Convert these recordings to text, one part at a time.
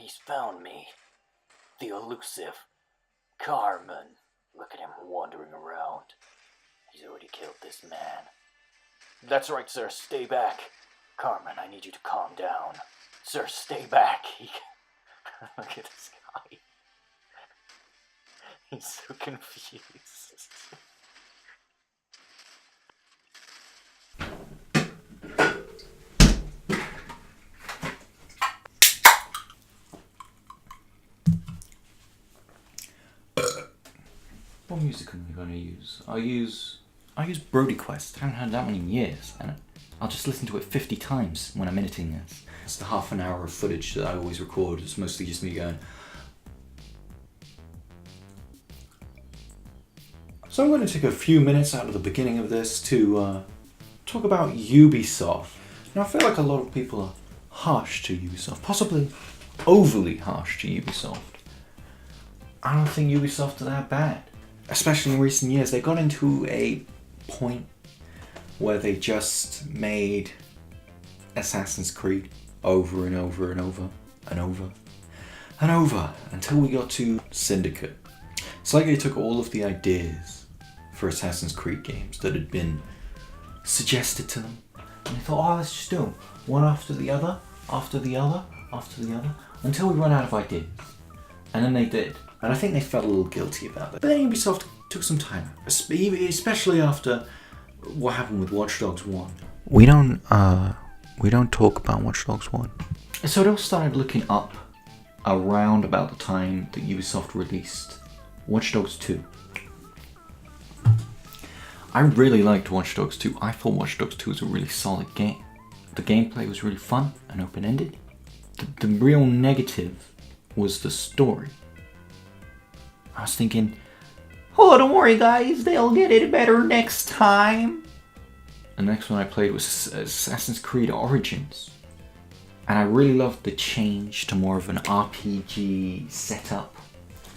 He's found me. The elusive Carmen. Look at him wandering around. He's already killed this man. That's right, sir. Stay back. Carmen, I need you to calm down. Sir, stay back. Look at this guy. He's so confused. What music am I going to use? I use Brody Quest. I haven't heard that one in years, and I'll just listen to it 50 times when I'm editing this. It's the half an hour of footage that I always record. It's mostly just me going. So I'm going to take a few minutes out of the beginning of this to talk about Ubisoft. Now I feel like a lot of people are harsh to Ubisoft, possibly overly harsh to Ubisoft. I don't think Ubisoft are that bad. Especially in recent years, they got into a point where they just made Assassin's Creed over and over and over and over and over until we got to Syndicate. It's like they took all of the ideas for Assassin's Creed games that had been suggested to them and they thought, oh, let's just do them one after the other, after the other, after the other, until we run out of ideas. And then they did. And I think they felt a little guilty about that. But then Ubisoft took some time, especially after what happened with Watch Dogs 1. We don't talk about Watch Dogs 1. So it all started looking up around about the time that Ubisoft released Watch Dogs 2. I really liked Watch Dogs 2. I thought Watch Dogs 2 was a really solid game. The gameplay was really fun and open-ended. The real negative was the story. I was thinking, oh, don't worry guys, they'll get it better next time. The next one I played was Assassin's Creed Origins. And I really loved the change to more of an RPG setup,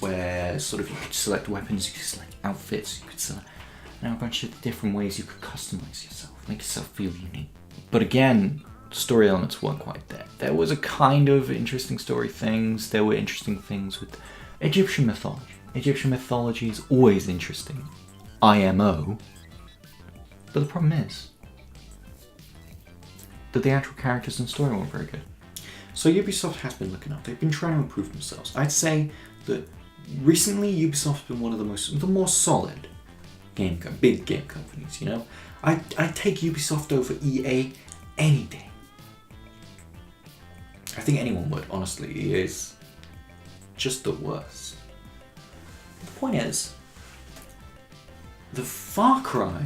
where sort of you could select weapons, you could select outfits, you could select a bunch of different ways you could customize yourself, make yourself feel unique. But again, story elements weren't quite there. There was a kind of interesting story things, there were interesting things with Egyptian mythology. Egyptian mythology is always interesting. IMO. But the problem is that the actual characters and story weren't very good. So Ubisoft has been looking up. They've been trying to improve themselves. I'd say that recently Ubisoft has been one of the more solid big game companies, you know? I'd take Ubisoft over EA any day. I think anyone would, honestly. EA is just the worst. The point is, the Far Cry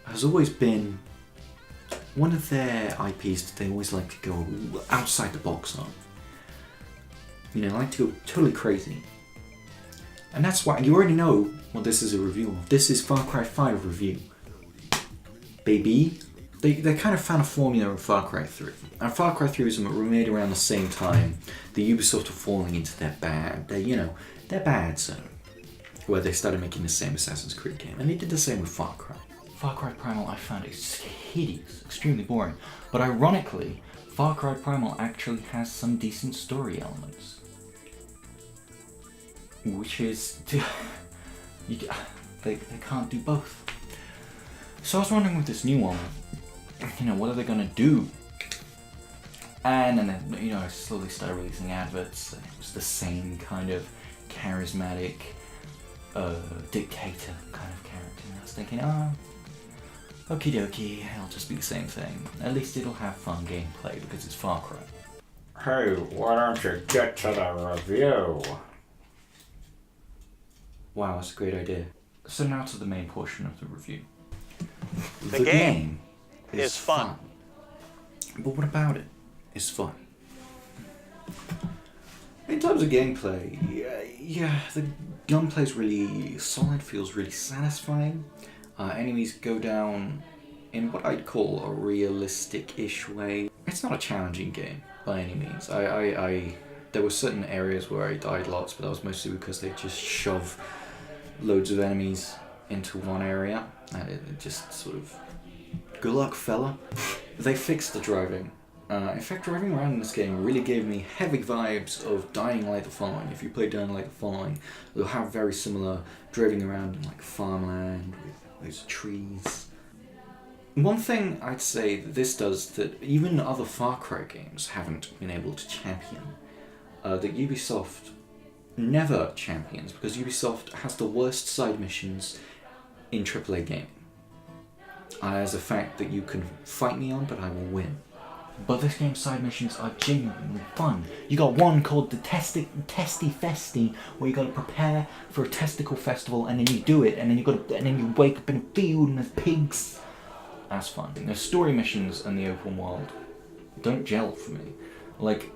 has always been one of their IPs that they always like to go outside the box on. You know, like to go totally crazy. And that's why, you already know what this is a review of. This is Far Cry 5 review. Baby. They kind of found a formula in Far Cry 3. And Far Cry 3 was made around the same time the Ubisoft were falling into their bad zone, where they started making the same Assassin's Creed game. And they did the same with Far Cry. Far Cry Primal I found hideous, extremely boring. But ironically, Far Cry Primal actually has some decent story elements. Which is... they can't do both. So I was wondering with this new one, you know, what are they gonna do? And then, you know, I slowly started releasing adverts, and it was the same kind of charismatic dictator kind of character. And I was thinking, oh, okie dokie, it'll just be the same thing. At least it'll have fun gameplay because it's Far Cry. Hey, why don't you get to the review? Wow, that's a great idea. So now to the main portion of the review. The game is fun. But what about it is fun? In terms of gameplay, yeah, the gunplay is really solid, feels really satisfying. Enemies go down in what I'd call a realistic-ish way. It's not a challenging game by any means. There were certain areas where I died lots, but that was mostly because they just shove loads of enemies into one area, and it just sort of, good luck, fella. They fixed the driving In fact, driving around in this game really gave me heavy vibes of Dying Light the Following. If you play Dying Light the Following, you'll have very similar driving around in like farmland with those trees. One thing I'd say that this does that even other Far Cry games haven't been able to champion, that Ubisoft never champions, because Ubisoft has the worst side missions in AAA gaming. As a fact that you can fight me on, but I will win. But this game's side missions are genuinely fun. You got one called the Testy Festi, where you got to prepare for a testicle festival, and then you do it, and then you wake up in a field and there's pigs. That's fun. The story missions and the open world don't gel for me. Like,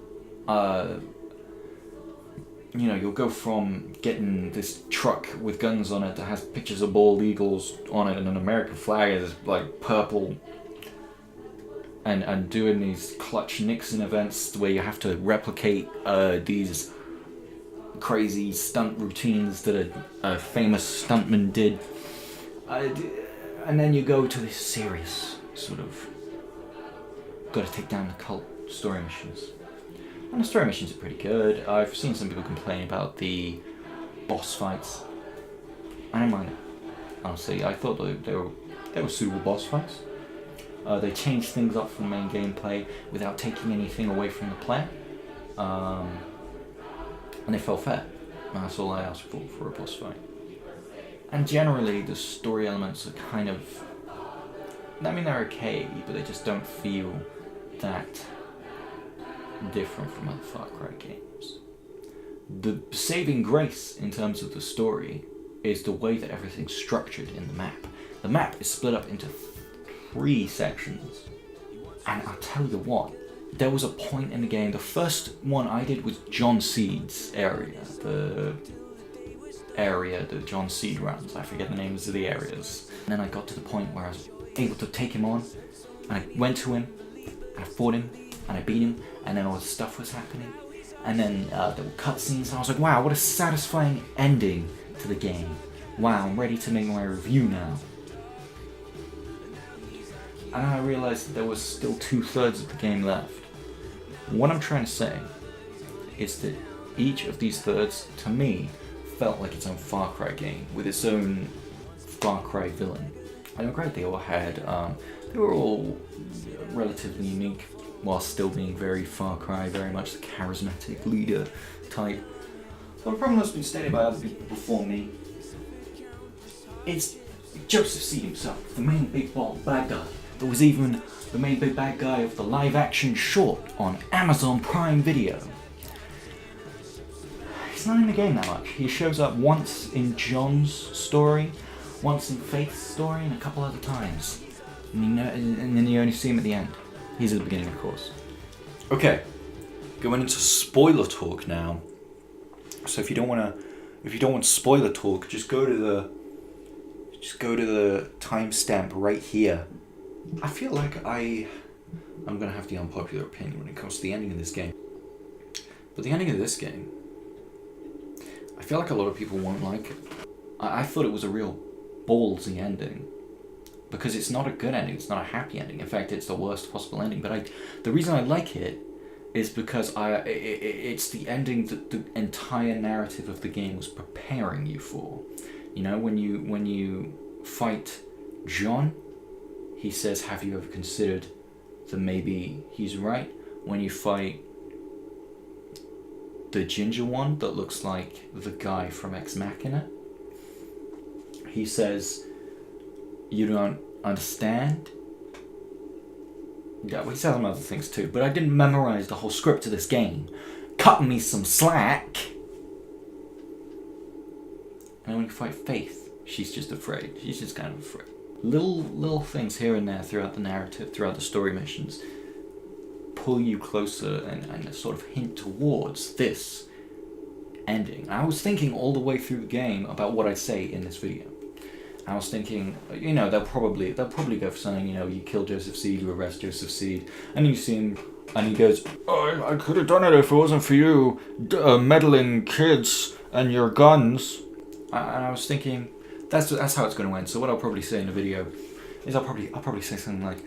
you'll go from getting this truck with guns on it that has pictures of bald eagles on it and an American flag is like purple, and doing these Clutch Nixon events where you have to replicate these crazy stunt routines that a famous stuntman did. And then you go to this serious sort of gotta take down the cult story missions. And the story missions are pretty good. I've seen some people complain about the boss fights. I don't mind it. Honestly, I thought they were suitable boss fights. They changed things up from the main gameplay without taking anything away from the player. And they felt fair. And that's all I asked for a boss fight. And generally, the story elements are kind of... I mean, they're okay, but they just don't feel that different from other Far Cry games. The saving grace in terms of the story is the way that everything's structured in the map. The map is split up into 3 sections. And I'll tell you what, there was a point in the game, the first one I did was John Seed's area. The area that John Seed runs. I forget the names of the areas. And then I got to the point where I was able to take him on, and I went to him, and I fought him, and I beat him, and then all this stuff was happening. And then there were cutscenes, and I was like, wow, what a satisfying ending to the game. Wow, I'm ready to make my review now. And then I realized that there was still 2/3 of the game left. What I'm trying to say is that each of these thirds, to me, felt like its own Far Cry game, with its own Far Cry villain. They were great, they were all relatively unique, while still being very Far Cry, very much the charismatic leader type. But the problem that's been stated by other people before me is Joseph Seed himself, the main big bald bad guy, that was even the main big bad guy of the live action short on Amazon Prime Video. He's not in the game that much. He shows up once in John's story, once in Faith's story, and a couple other times. And then you only see him at the end. He's at the beginning, of course. Okay, going into spoiler talk now. So if you don't want spoiler talk, just go to the timestamp right here. I feel like I'm gonna have the unpopular opinion when it comes to the ending of this game. But the ending of this game, I feel like a lot of people won't like it. I thought it was a real ballsy ending, because it's not a good ending, it's not a happy ending. In fact, it's the worst possible ending. But the reason I like it is because it's the ending that the entire narrative of the game was preparing you for. You know, when you fight John, he says, "Have you ever considered that maybe he's right?" When you fight the ginger one that looks like the guy from Ex Machina, he says, "You don't understand?" Yeah, well, he says some other things too, but I didn't memorize the whole script of this game. Cutting me some slack. And when you fight Faith, she's just afraid. She's just kind of afraid. Little things here and there throughout the narrative, throughout the story missions, pull you closer and sort of hint towards this ending. I was thinking all the way through the game about what I'd say in this video. I was thinking, you know, they'll probably go for something, you know, you kill Joseph Seed, you arrest Joseph Seed, and you see him, and he goes, "Oh, I could have done it if it wasn't for you meddling kids and your guns." And I was thinking, that's how it's going to end. So what I'll probably say in the video is I'll probably say something like,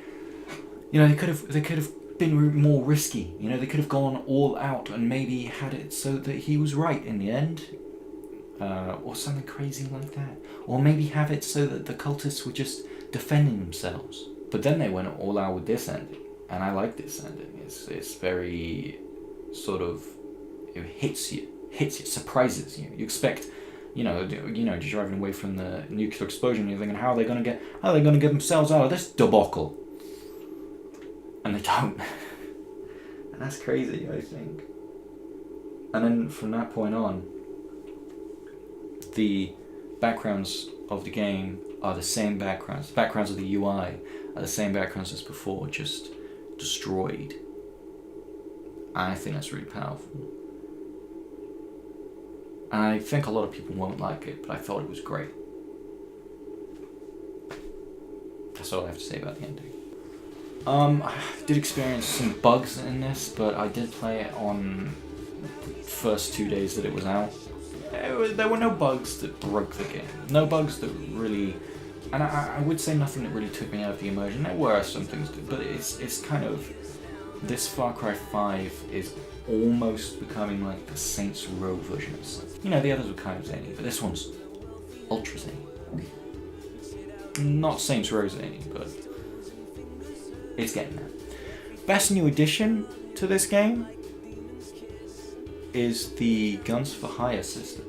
you know, they could have been more risky. You know, they could have gone all out and maybe had it so that he was right in the end. Or something crazy like that. Or maybe have it so that the cultists were just defending themselves. But then they went all out with this ending. And I like this ending. It's very sort of, it hits you, surprises you. You expect, just driving away from the nuclear explosion, you're thinking, how are they going to get themselves out of this debacle? And they don't. And that's crazy, I think. And then from that point on, the backgrounds of the game are the same backgrounds. The backgrounds of the UI are the same backgrounds as before, just destroyed. I think that's really powerful. And I think a lot of people won't like it, but I thought it was great. That's all I have to say about the ending. I did experience some bugs in this, but I did play it on the first 2 days that it was out. There were no bugs that broke the game. No bugs that really... And I would say nothing that really took me out of the immersion. There were some things, but it's kind of... This Far Cry 5 is almost becoming like the Saints Row version of stuff. The others were kind of zany, but this one's ultra zany. Not Saints Row zany, but it's getting there. Best new addition to this game is the Guns for Hire system.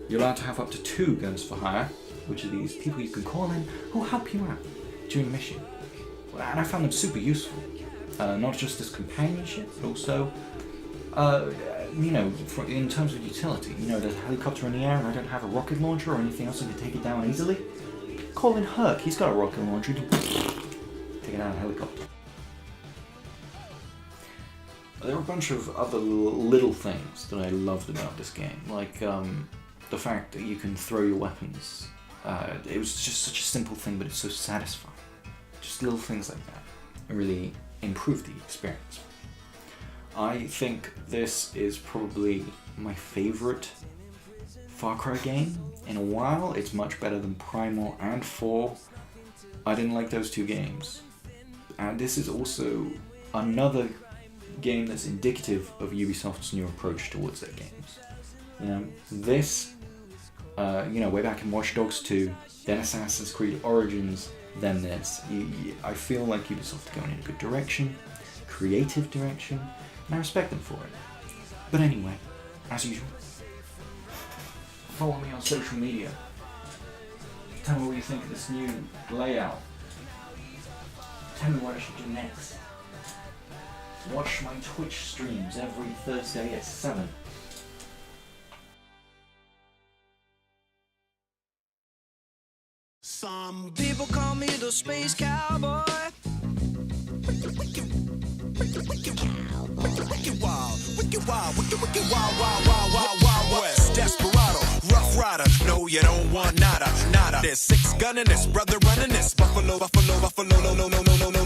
You're allowed to have up to 2 Guns for Hire, which are these people you can call in who help you out during a mission. And I found them super useful. Not just as companionship, but also, in terms of utility. There's a helicopter in the air and I don't have a rocket launcher or anything else that can take it down easily. Call in Herc, he's got a rocket launcher to take it out of a helicopter. There are a bunch of other little things that I loved about this game, like the fact that you can throw your weapons. It was just such a simple thing, but it's so satisfying. Just little things like that really improve the experience. I think this is probably my favorite Far Cry game in a while. It's much better than Primal and 4. I didn't like those 2 games. And this is also another game that's indicative of Ubisoft's new approach towards their games. This, way back in Watch Dogs 2, then Assassin's Creed Origins, then this. I feel like Ubisoft are going in a good direction, creative direction, and I respect them for it. But anyway, as usual, follow me on social media. Tell me what you think of this new layout. Tell me what I should do next. Watch my Twitch streams every Thursday at 7. Some people call me the space cowboy. Wicked wild west. Desperado, rough rider. No, you don't want nada. There's 6 gunning this, brother running this. Buffalo, no.